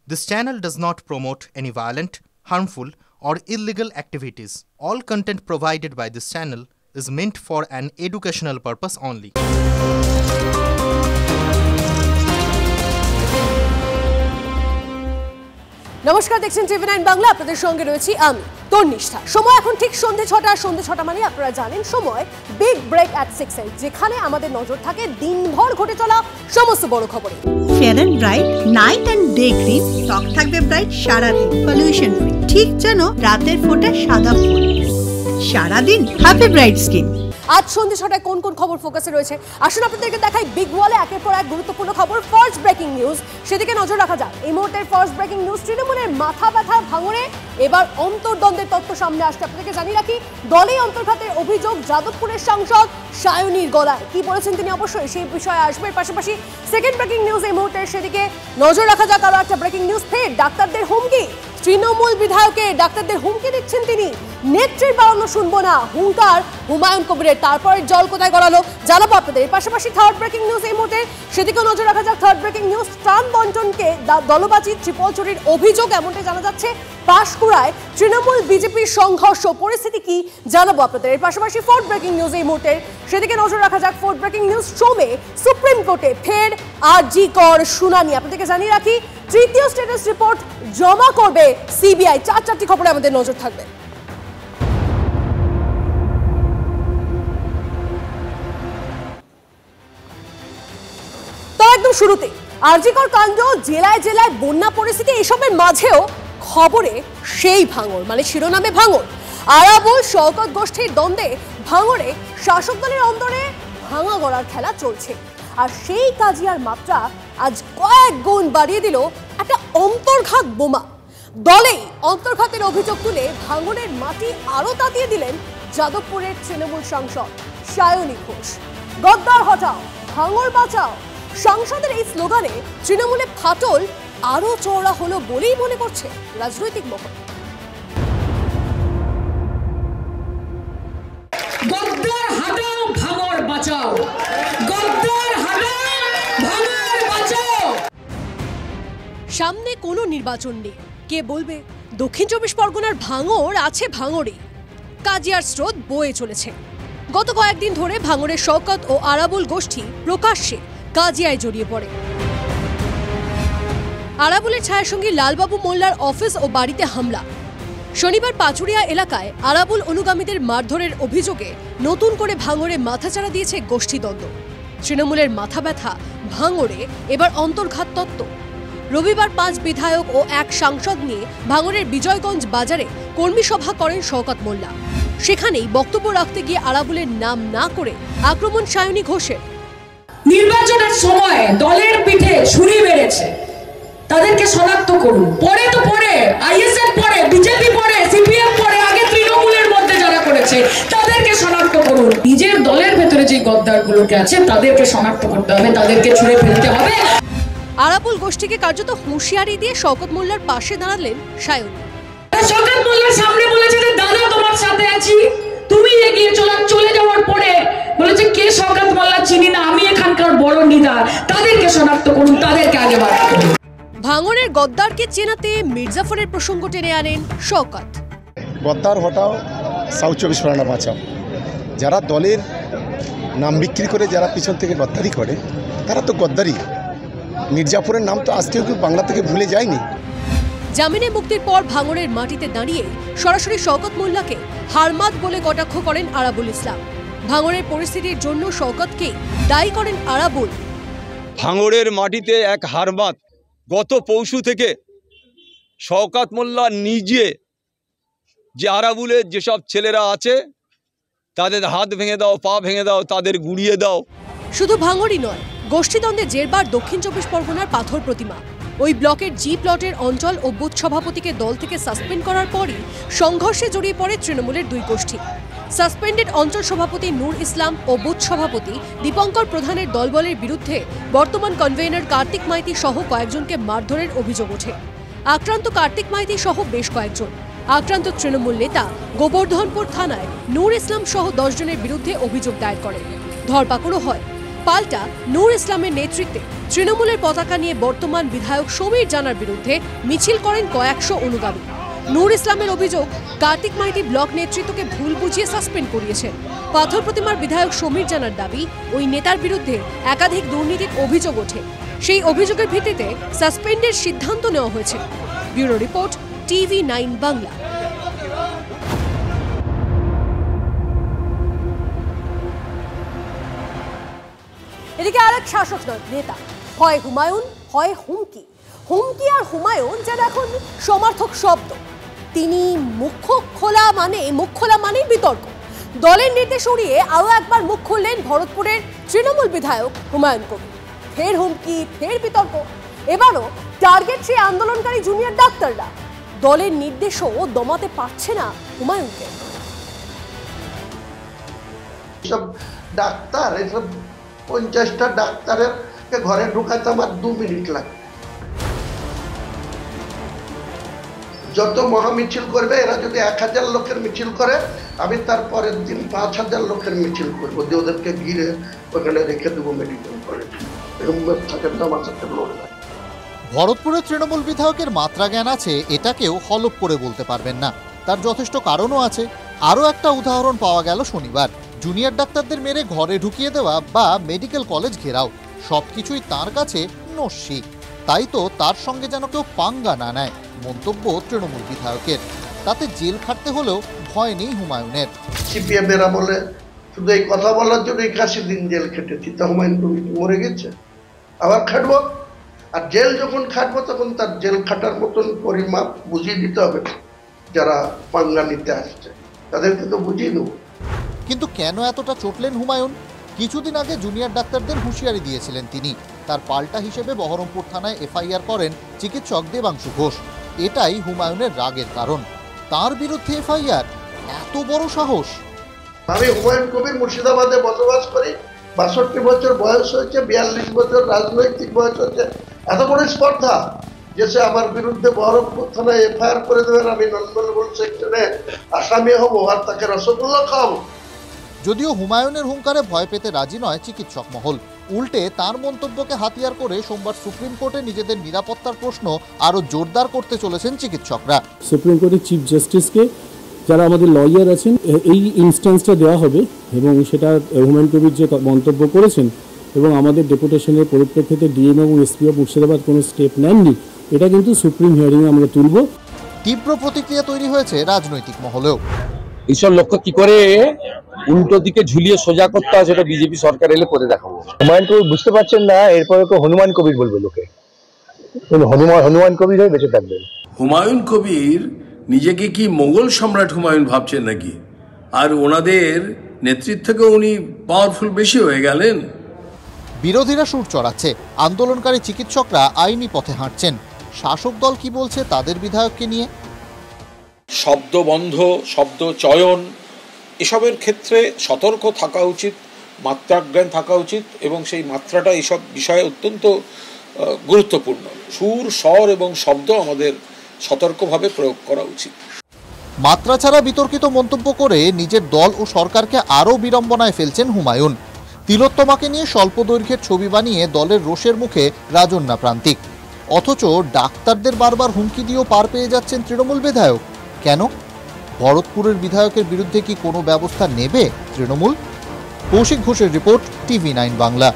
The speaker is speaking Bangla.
This channel does not promote any violent, harmful, or illegal activities. All content provided by this channel is meant for an educational purpose only. নমস্কার, দেখছেন টিভি9 বাংলা। আপনাদের সঙ্গে রয়েছি আমি তন্নিষ্ঠা। সময় এখন ঠিক সন্ধ্যে 6টা মানে আপনারা জানেন সময় বিগ ব্রেক অ্যাট 6 যেখানে আমাদের নজর থাকে দিনভর ঘটে চলা সমস্ত বড় খবরে। Fair and bright night and day cream ত্বক থাকবে ব্রাইট সারাদিন, পলিউশন ফ্রি, ঠিক যেন রাতের ফোঁটা সাদা ফুল। সারাদিন হ্যাপি ব্রাইট স্কিন। আজ সন্ধ্যে 6টায় কোন কোন খবর ফোকাসে রয়েছে আসুন আপনাদেরকে দেখাই। বিগ ওয়ালে একের পর এক গুরুত্বপূর্ণ খবর, ফার্স্ট ব্রেকিং নিউজ, সেদিকে নজর রাখা যাক। এই মুহূর্তের ফার্স্ট ব্রেকিং নিউজ, তৃণমূলের মাথা ব্যথা ভাঙড়ে এবার অন্তর্দ্বন্দ্বের তথ্য সামনে আসছে। আপনাদেরকে জানিয়ে রাখি, দলে অন্তর্ঘাতের অভিযোগ যাদবপুরের সাংসদ সায়নীর গলায়। কি বলেছেন তিনি অবশ্যই সেই বিষয়ে আসবে। পাশাপাশি সেকেন্ড ব্রেকিং নিউজ এই মুহূর্তে, সেদিকে নজর রাখা যাক। আরও একটা ব্রেকিং নিউজ, ফের ডাক্তারদের হুমকি। তৃণমূল বিধায়কের ডাক্তারদের হুমকি দিচ্ছেন তিনি, নেত্রীর বাড়ানো শুনবো না, হুঙ্কার হুমায়ুন কবিরের। তারপরে জল কোথায় গড়ালো জানাবো আপনাদের। পাশাপাশি থার্ড ব্রেকিং নিউজ এই মুহূর্তে, সেদিকেও নজর রাখা যাক। থার্ড ব্রেকিং নিউজ, ত্রাণ বন্টনকে দলবাজি, ট্রিপল চুরির অভিযোগ এমনটাই জানা যাচ্ছে পাঁশকুড়ায়। তৃণমূল বিজেপির সংঘর্ষ, পরিস্থিতি কি জানাবো আপনাদের। এর পাশাপাশি ফোর্থ ব্রেকিং নিউজ এই মুহূর্তে, সেদিকে নজর রাখা যাক। ফোর্থ ব্রেকিং নিউজ, সোমে সুপ্রিম কোর্টে ফের আরজি কর শুনানি। আপনাদেরকে জানিয়ে রাখি, তৃতীয় স্ট্যাটাস রিপোর্ট জমা করবে সিবিআই। চারটি খবরে আমাদের নজর থাকবে। তো একদম শুরুতে আরজি কর কাণ্ড, জেলায় জেলায় বন্যা পরিস্থিতি, এসবের মাঝেও খবরে সেই ভাঙড়, মানে শিরোনামে ভাঙড়। আরাবুল শওকত গোষ্ঠীর দ্বন্দ্বে ভাঙড়ে শাসক দলের অন্তরে ভাঙা গড়ার খেলা চলছে। আর সেই কাজিয়ার মাত্রা আজ কয়েক গুণ বাড়িয়ে দিল একটা অন্তর্ঘাত বোমা। দলেই অন্তর্ঘাতের অভিযোগ তুলে ভাঙড়ের মাটি আরো তাতিয়ে দিলেন যাদবপুরের তৃণমূল সাংসদ সায়নী ঘোষ। গদ্দার হটাও, ভাঙড় বাঁচাও, সাংসদের এই স্লোগানে তৃণমূলে ফাটল আরো চওড়া হলো বলেই মনে করছে রাজনৈতিক মহল। গদ্দার হটাও, ভাঙড় বাঁচাও, গদ্দার হটাও, ভাঙড় বাঁচাও। সামনে কোনো নির্বাচন নেই, কে বলবে দক্ষিণ 24 পরগনার ভাঙড় আছে ভাঙড়ে। কাজিয়ার স্রোত বয়ে চলেছে। গত কয়েকদিন ধরে ভাঙড়ের শওকত ও আরাবুল গোষ্ঠী প্রকাশ্যে কাজিয়ায় জড়িয়ে পড়ে। আরাবুলের ছায়াসঙ্গী লালবাবু মোল্লার অফিস ও বাড়িতে হামলা। শনিবার পাচুরিয়া এলাকায় আরাবুল অনুগামীদের মারধরের অভিযোগে নতুন করে ভাঙড়ে মাথাচাড়া দিয়েছে গোষ্ঠীদ্বন্দ্ব। তৃণমূলের মাথা ব্যথা ভাঙড়ে এবার অন্তর্ঘাত তত্ত্ব। রবিবার 5 বিধায়ক ও 1 সাংসদ নিয়ে ভাঙড়ের বিজয়গঞ্জ বাজারে কর্মী সভা করেন শওকত মোল্লা। সেখানেই বক্তব্য রাখতে গিয়ে আরাবুলের নাম না করে আক্রমণ সায়নী ঘোষের। নির্বাচনের সময় দলের পিঠে ছুরি মেরেছে, তাদেরকে শনাক্ত করুন। পরে তো পরে আইএসএফ পরে, বিজেপি পরে, সিপিএম পরে, আগে তৃণমূলের মধ্যে যারা করেছে তাদেরকে শনাক্ত করুন। নিজের দলের ভেতরে যে গদ্দারগুলোকে আছে তাদেরকে শনাক্ত করতে হবে, তাদেরকে ছুঁড়ে ফেলতে হবে। আরাবুল গোষ্ঠীকে কার্যত হুঁশিয়ারি দিয়ে শওকত মোল্লার পাশে দাঁড়ালেন সায়নী। শওকত মোল্লার সামনে বলেছে যে দাদা তোমার সাথে আছি, তুমি এগিয়ে চলে যাওয়ার পরে বলেছে কে শওকত মোল্লা চিনি না, আমি এখানকার বড় নেতা, তাদেরকে শনাক্ত করুন, তাদেরকে আগে বার করুন। ভাঙড়ের গদ্দারকে চেনাতে মির্জাফরের প্রসঙ্গ টেনে আনেন শওকত। গদ্দার হটাও, সাউথ 24 পরগনা বাঁচাও। যারা দলের নাম বিক্রি করে, যারা পিছন থেকে গদ্দারি করে, তারা তো গদ্দারি। মির্জাফরের নাম তো আজকেও কেউ বাংলা থেকে ভুলে যায়নি। জামিনে মুক্তির পর ভাঙড়ের মাটিতে দাঁড়িয়ে সরাসরি শওকত মোল্লাকে হারমাদ বলে কটাক্ষ করেন আরাবুল ইসলাম। ভাঙড়ের পরিস্থিতির জন্য শওকতকে দায়ী করেন আরাবুল। ভাঙড়ের মাটিতে এক হারমাদ। গত পরশু থেকে শওকত মোল্লা নিজে যে আরাবুলের যেসব ছেলেরা আছে তাদের হাত ভেঙে দাও, পা ভেঙে দাও, তাদের গুড়িয়ে দাও। শুধু ভাঙড়ই নয়, গোষ্ঠীদ্বন্দ্বে জেরবার দক্ষিণ 24 পরগনার পাথর প্রতিমা। ওই ব্লকের জি প্লটের অঞ্চল ও বুথ সভাপতিকে দল থেকে সাসপেন্ড করার পরই সংঘর্ষে জড়িয়ে পড়ে তৃণমূলের দুই গোষ্ঠী। সাসপেন্ডেড অঞ্চল সভাপতি নূর ইসলাম ও বুথ সভাপতি দীপঙ্কর প্রধানের দলবলের বিরুদ্ধে বর্তমান কনভেনর কার্তিক মাইতি সহ কয়েকজনকে মারধরের অভিযোগ ওঠে। আক্রান্ত কার্তিক মাইতি সহ বেশ কয়েকজন। আক্রান্ত তৃণমূল নেতা গোবর্ধনপুর থানায় নূর ইসলাম সহ 10 জনের বিরুদ্ধে অভিযোগ দায়ের করেন। ধরপাকড়ও হয়। পাল্টা নূর ইসলামের নেতৃত্বে তৃণমূলের পতাকা নিয়ে বর্তমান বিধায়ক সমীর জানার বিরুদ্ধে মিছিল করেন কয়েকশো অনুগামী। নূর ইসলামের অভিযোগ, কার্তিক মাইতি ব্লক নেতৃত্বকে ভুল বুঝিয়ে সাসপেন্ড করিয়েছেন। পাথর প্রতিমার বিধায়ক সমীর জানার দাবি, ওই নেতার বিরুদ্ধে একাধিক দুর্নীতির অভিযোগ ওঠে। সেই অভিযোগের ভিত্তিতে সাসপেন্ডের সিদ্ধান্ত নেওয়া হয়েছে। Bureau report, TV9 Bangla. এদিকে আরেক শাসক নেতা, হয় হুমায়ুন হয় হুমকি। হুমকি আর হুমায়ুন যেন এখন সমার্থক শব্দ। তিনি মুখ খোলা মানেই বিতর্ক। দলের নির্দেশ উড়িয়ে আরও একবার মুখ খুললেন ভরতপুরের তৃণমূল বিধায়ক হুমায়ুন কবির। ফের হুমকি, ফের বিতর্ক। এবারও টার্গেট সেই আন্দোলনকারী জুনিয়র ডাক্তাররা। দলের নির্দেশও দমাতে পারছে না হুমায়ুনকে। সব ডাক্তার, এসব 50টা ডাক্তারের ঘরে ঢুকাতে আমার 2 মিনিট লাগে। যত মহামিছিল করবে, এরা যদি 1000 লোকের মিছিল করে, আমি তার পরের দিন 5000 লোকের মিছিল করবো, যে ওদেরকে ঘিরে ওখানে রেখে দেবো মেডিকেল কলেজ। এরকম থাকে না, আমার সাথে লড়বে। ভরতপুরের তৃণমূল বিধায়কের মাত্রা জ্ঞান আছে, এটাকেও হলফ করে বলতে পারবেন না। তার যথেষ্ট কারণও আছে। আরও একটা উদাহরণ পাওয়া গেল শনিবার। জুনিয়র ডাক্তারদের মেরে ঘরে ঢুকিয়ে দেওয়া বা মেডিকেল কলেজ ঘেরাও, সবকিছুই তার কাছে নস্যি। তাই তো তার সঙ্গে যেন কেউ পাঙ্গা না নেয়, মন্তব্য তৃণমূল বিধায়কের। তাতে জেল খাটতে হলেও ভয় নেই হুমায়ুনের। সিপিএম এরা বলে শুধু এই কথা বলার জন্য 81 দিন জেল খেটেছি, তা হুমায়ুন কবির মরে গেছে, আবার খাটবো। আর জেল যখন খাটবো তখন তার জেল খাটার মতন পরিমাপ বুঝিয়ে দিতে হবে। যারা পাঙ্গা নিতে আসছে তাদেরকে তো বুঝিয়ে দেবো। কিন্তু কেন এতটা চটলেন হুমায়ুন? কিছুদিন আগে জুনিয়র ডাক্তারদের হুঁশিয়ারি দিয়েছিলেন তিনি। তার পাল্টা হিসেবে বহরমপুর থানায় FIR করেন চিকিৎসক দেবাংশু ঘোষ। এটাই হুমায়ুনের রাগের কারণ। তার বিরুদ্ধে FIR, এত বড় সাহস! আমি হুমায়ুন কবির মুর্শিদাবাদে বসবাস করি, 62 বছর বয়স হয়েছে, 42 বছর রাজনৈতিক বয়স হচ্ছে। এত বড় স্পর্ধা যে সে আমার বিরুদ্ধে বহরমপুর থানায় FIR করে দেবেন, আমি নন্দনবন সেকশনে আসামি হব আর তাকে রসগোল্লা খাওয়াবো। যদিও হুমায়ুনের হুঙ্কারে ভয় পেতে রাজি নয় চিকিৎসক মহল। উল্টে তার মন্তব্যকে হাতিয়ার করে সোমবার সুপ্রিম কোর্টে নিজেদের নিরাপত্তার প্রশ্ন আরও জোরদার করতে চলেছেন চিকিৎসকরা। সুপ্রিম কোর্টের চিফ জাস্টিসকে, যারা আমাদের লয়ার আছেন, এই ইনস্ট্যান্সটা দেওয়া হবে এবং সেটা হুমায়ুন কবির যে মন্তব্য করেছেন এবং আমাদের ডেপুটেশনের পরিপ্রেক্ষিতে ডিএম এবং SP অফ মুর্শিদাবাদ কোনো স্টেপ নেননি, এটা কিন্তু সুপ্রিম হিয়ারিংয়ে আমরা তুলব। তীব্র প্রতিক্রিয়া তৈরি হয়েছে রাজনৈতিক মহলেও। এইসব লক্ষ্য কি করে উল্টো দিকে ঝুলিয়ে সোজা করতে হয়, সেটা বিজেপি সরকার এলে করে দেখাবো। হুমায়ুন কবির বুঝতে পারছেন না, এরপরে তো হনুমান কবির বলবে লোকে। হনুমান কবির হয়ে বেঁচে থাকবেন। হুমায়ুন কবির নিজেকে কি মোগল সম্রাট হুমায়ুন ভাবছেন নাকি? আর ওনাদের নেতৃত্বকে উনি পাওয়ারফুল বেশি হয়ে গেলেন। বিরোধীরা সুর চড়াচ্ছে, আন্দোলনকারী চিকিৎসকরা আইনি পথে হাঁটছেন। শাসক দল কি বলছে তাদের বিধায়ককে নিয়ে? শব্দবন্ধ, শব্দ চয়ন, এসবের ক্ষেত্রে সতর্ক থাকা উচিত, মাত্রাজ্ঞান থাকা উচিত এবং সেই মাত্রাটা এসব বিষয়ে অত্যন্ত গুরুত্বপূর্ণ। সুর, স্বর এবং শব্দ আমাদের সতর্কভাবে প্রয়োগ করা উচিত। মাত্রা ছাড়া বিতর্কিত মন্তব্য করে নিজের দল ও সরকারকে আরও বিড়ম্বনায় ফেলছেন হুমায়ুন। তিলোত্তমাকে নিয়ে স্বল্প দৈর্ঘ্যের ছবি বানিয়ে দলের রোষের মুখে রাজন্যা প্রান্তিক। অথচ ডাক্তারদের বারবার হুমকি দিয়েও পার পেয়ে যাচ্ছেন তৃণমূল বিধায়ক। কেন? ভরতপুরের বিধায়কের বিরুদ্ধে কি কোনো ব্যবস্থা নেবে তৃণমূল? কৌশিক ঘোষের রিপোর্ট, TV9 বাংলা।